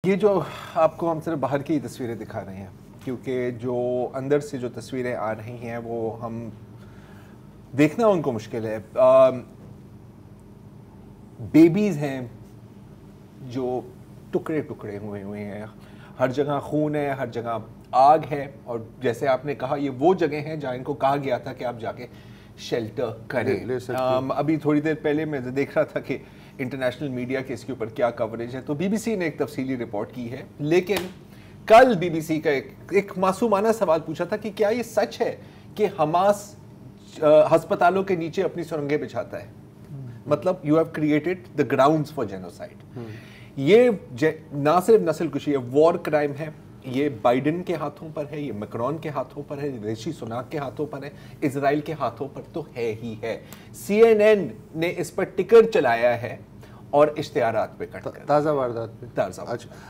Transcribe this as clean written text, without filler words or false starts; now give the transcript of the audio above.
یہ جو آپ کو ہم صرف باہر کی تصویریں دکھا رہے ہیں، کیونکہ جو اندر سے جو تصویریں آ رہی ہیں وہ ہم دیکھنا ان کو مشکل ہے. بیبیز ہیں جو ٹکڑے ٹکڑے ہوئے ہیں، ہر جگہ خون ہے، ہر جگہ آگ ہے، اور جیسے آپ نے کہا یہ وہ جگہ ہیں جہاں ان کو کہا گیا تھا کہ آپ جا کے شیلٹر کریں. ابھی تھوڑی دیر پہلے میں دیکھ رہا تھا کہ انٹرنیشنل میڈیا کے اس کے اوپر کیا کوریج ہے، تو بی بی سی نے ایک تفصیلی رپورٹ کی ہے. لیکن کل بی بی سی کا ایک معصومانہ سوال پوچھا تھا کہ کیا یہ سچ ہے کہ حماس ہسپتالوں کے نیچے اپنی سرنگیں بچھاتا ہے؟ مطلب you have created the grounds for genocide. یہ نہ صرف نسل کشی ہے، وار کرائم ہے. یہ بائیڈن کے ہاتھوں پر ہے، یہ میکرون کے ہاتھوں پر ہے، رشی سناک کے ہاتھوں پر ہے، اسرائیل کے ہاتھوں پر تو ہے ہی ہے. سی این این نے اس پر ٹکر چلایا ہے اور اشتہارات پہ کٹ کر تازہ واردات پہ. تازہ.